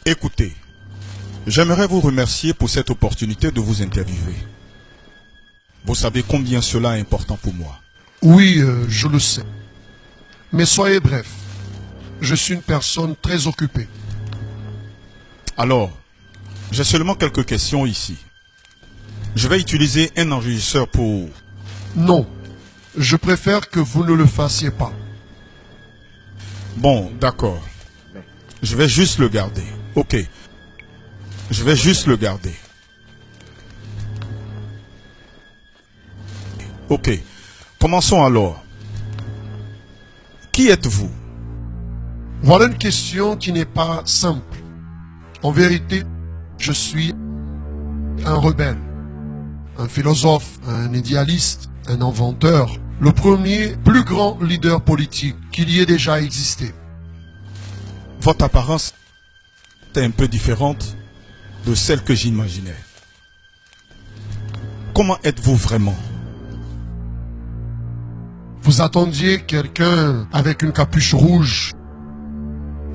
Écoutez, j'aimerais vous remercier pour cette opportunité de vous interviewer. Vous savez combien cela est important pour moi. Oui, je le sais. Mais soyez bref. Je suis une personne très occupée. Alors, j'ai seulement quelques questions ici. Je vais utiliser un enregistreur pour... Non, je préfère que vous ne le fassiez pas. Bon, d'accord. Je vais juste le garder. Ok. Je vais juste le garder. Ok. Commençons alors. Qui êtes-vous? Voilà une question qui n'est pas simple. En vérité, je suis un rebelle, un philosophe, un idéaliste, un inventeur, le premier plus grand leader politique qu'il y ait déjà existé. Votre apparence est un peu différente de celle que j'imaginais. Comment êtes-vous vraiment? Vous attendiez quelqu'un avec une capuche rouge.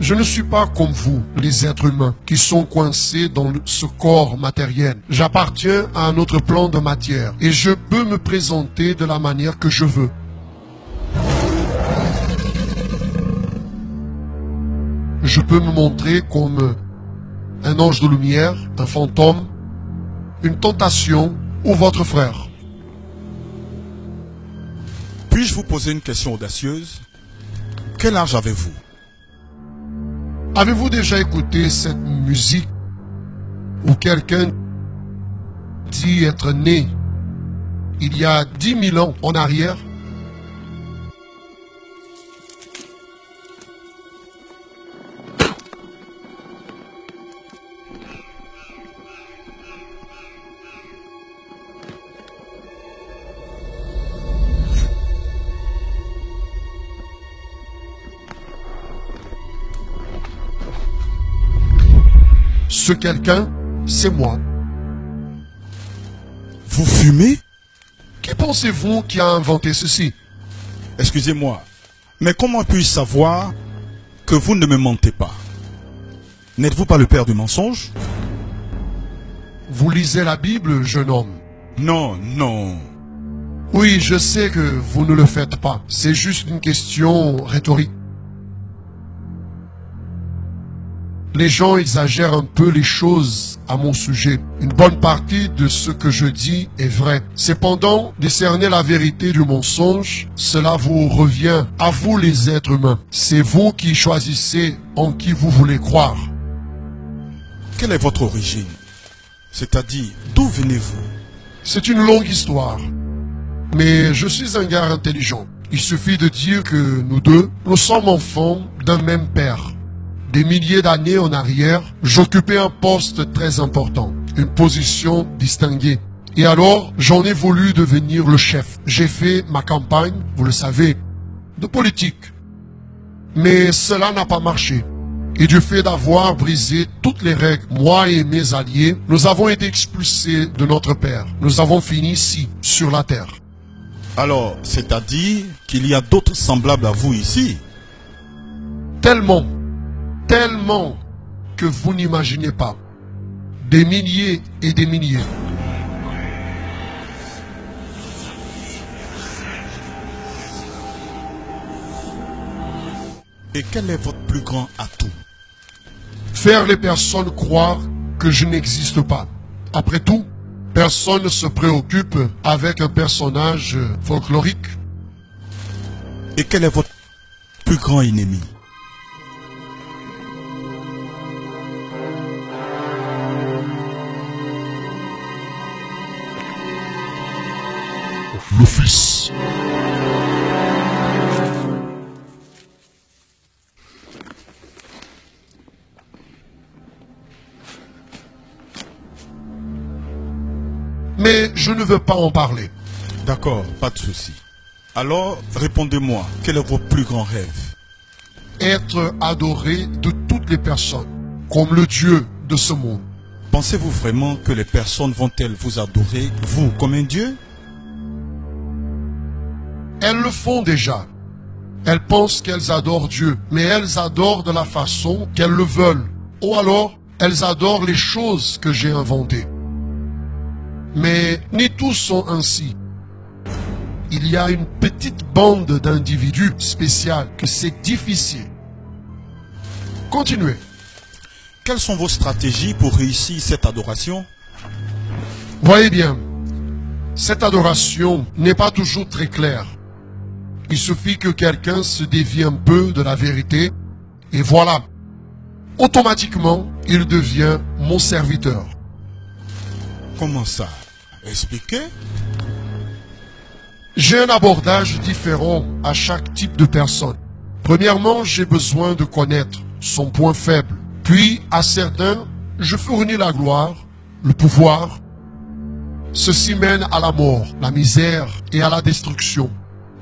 Je ne suis pas comme vous, les êtres humains, qui sont coincés dans ce corps matériel. J'appartiens à un autre plan de matière et je peux me présenter de la manière que je veux. Je peux me montrer comme un ange de lumière, un fantôme, une tentation ou votre frère. Puis-je vous poser une question audacieuse? Quel âge avez-vous? Avez-vous déjà écouté cette musique où quelqu'un dit être né il y a 10 000 ans en arrière? Ce quelqu'un, c'est moi. Vous fumez? Qui pensez-vous qui a inventé ceci? Excusez-moi, mais comment puis-je savoir que vous ne me mentez pas? N'êtes-vous pas le père du mensonge? Vous lisez la Bible, jeune homme? Non, non. Oui, je sais que vous ne le faites pas. C'est juste une question rhétorique. Les gens exagèrent un peu les choses à mon sujet. Une bonne partie de ce que je dis est vrai. Cependant, discerner la vérité du mensonge, cela vous revient à vous les êtres humains. C'est vous qui choisissez en qui vous voulez croire. Quelle est votre origine? C'est-à-dire, d'où venez-vous? C'est une longue histoire. Mais je suis un gars intelligent. Il suffit de dire que nous deux, nous sommes enfants d'un même père. Des milliers d'années en arrière, j'occupais un poste très important, une position distinguée. Et alors, j'en ai voulu devenir le chef. J'ai fait ma campagne, vous le savez, de politique. Mais cela n'a pas marché. Et du fait d'avoir brisé toutes les règles, moi et mes alliés, nous avons été expulsés de notre père. Nous avons fini ici, sur la terre. Alors, c'est-à-dire qu'il y a d'autres semblables à vous ici? Tellement que vous n'imaginez pas. Des milliers et des milliers. Et quel est votre plus grand atout? Faire les personnes croire que je n'existe pas. Après tout, personne ne se préoccupe avec un personnage folklorique. Et quel est votre plus grand ennemi? Le Fils. Mais je ne veux pas en parler. D'accord, pas de souci. Alors, répondez-moi, quel est votre plus grand rêve? Être adoré de toutes les personnes, comme le Dieu de ce monde. Pensez-vous vraiment que les personnes vont-elles vous adorer, vous, comme un Dieu? Elles le font déjà. Elles pensent qu'elles adorent Dieu, mais elles adorent de la façon qu'elles le veulent, ou alors elles adorent les choses que j'ai inventées. Mais ni tous sont ainsi. Il y a une petite bande d'individus spéciaux que c'est difficile. Continuez. Quelles sont vos stratégies pour réussir cette adoration? Voyez bien, cette adoration n'est pas toujours très claire. Il suffit que quelqu'un se dévie un peu de la vérité et voilà, automatiquement, il devient mon serviteur. Comment ça? Expliquez. J'ai un abordage différent à chaque type de personne. Premièrement, j'ai besoin de connaître son point faible. Puis, à certains, je fournis la gloire, le pouvoir. Ceci mène à la mort, la misère et à la destruction.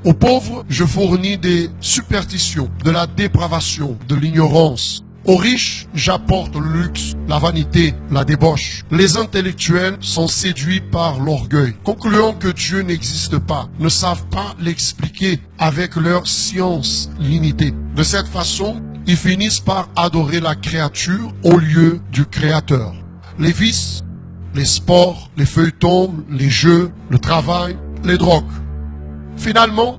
Aux pauvres, je fournis des superstitions, de la dépravation, de l'ignorance. Aux riches, j'apporte le luxe, la vanité, la débauche. Les intellectuels sont séduits par l'orgueil, concluant que Dieu n'existe pas, ne savent pas l'expliquer avec leur science limitée. De cette façon, ils finissent par adorer la créature au lieu du Créateur. Les vices, les sports, les feuilletons, les jeux, le travail, les drogues. Finalement,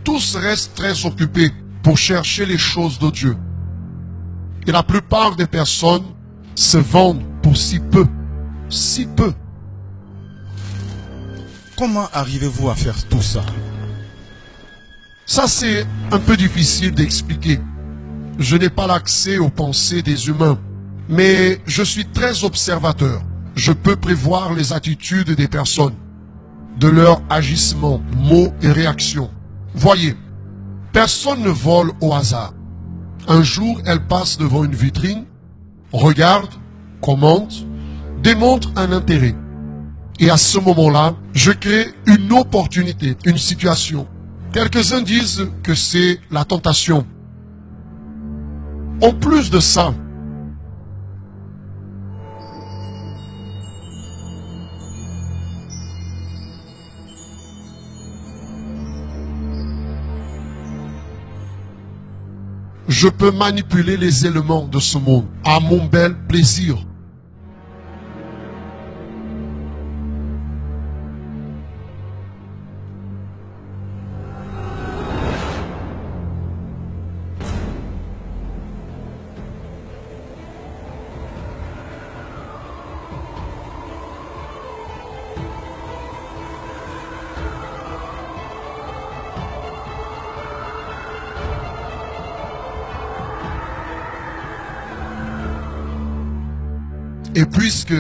tous restent très occupés pour chercher les choses de Dieu. Et la plupart des personnes se vendent pour si peu. Si peu. Comment arrivez-vous à faire tout ça? Ça, c'est un peu difficile d'expliquer. Je n'ai pas l'accès aux pensées des humains. Mais je suis très observateur. Je peux prévoir les attitudes des personnes, de leurs agissements, mots et réactions. Voyez, personne ne vole au hasard. Un jour, elle passe devant une vitrine, regarde, commente, démontre un intérêt. Et à ce moment-là, je crée une opportunité, une situation. Quelques-uns disent que c'est la tentation. En plus de ça, je peux manipuler les éléments de ce monde à mon bel plaisir. Et puisque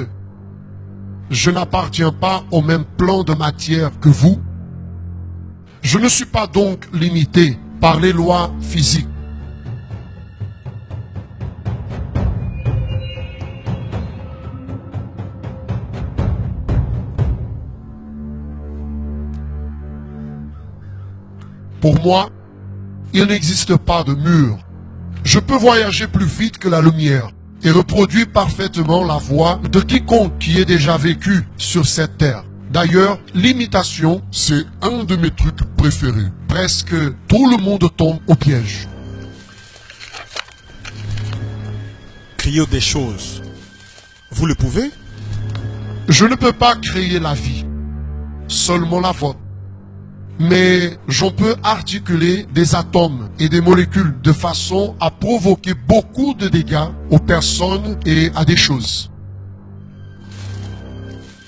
je n'appartiens pas au même plan de matière que vous, je ne suis pas donc limité par les lois physiques. Pour moi, il n'existe pas de mur. Je peux voyager plus vite que la lumière et reproduit parfaitement la voix de quiconque qui ait déjà vécu sur cette terre. D'ailleurs, l'imitation, c'est un de mes trucs préférés. Presque tout le monde tombe au piège. Créer des choses, vous le pouvez? Je ne peux pas créer la vie, seulement la vôtre. Mais j'en peux articuler des atomes et des molécules de façon à provoquer beaucoup de dégâts aux personnes et à des choses.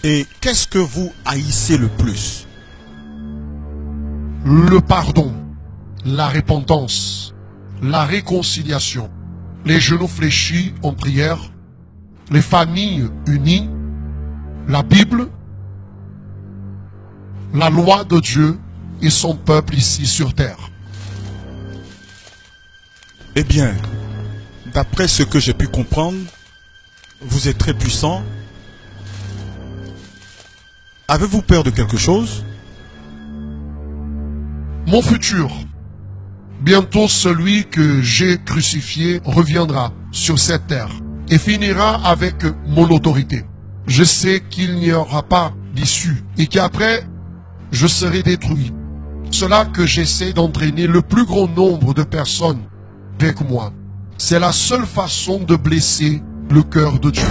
Et qu'est-ce que vous haïssez le plus? Le pardon, la repentance, la réconciliation, les genoux fléchis en prière, les familles unies, la Bible, la loi de Dieu et son peuple ici sur terre. Eh bien, d'après ce que j'ai pu comprendre, vous êtes très puissant. Avez-vous peur de quelque chose? Mon futur, bientôt celui que j'ai crucifié, reviendra sur cette terre et finira avec mon autorité. Je sais qu'il n'y aura pas d'issue et qu'après, je serai détruit. Cela que j'essaie d'entraîner le plus grand nombre de personnes avec moi. C'est la seule façon de blesser le cœur de Dieu.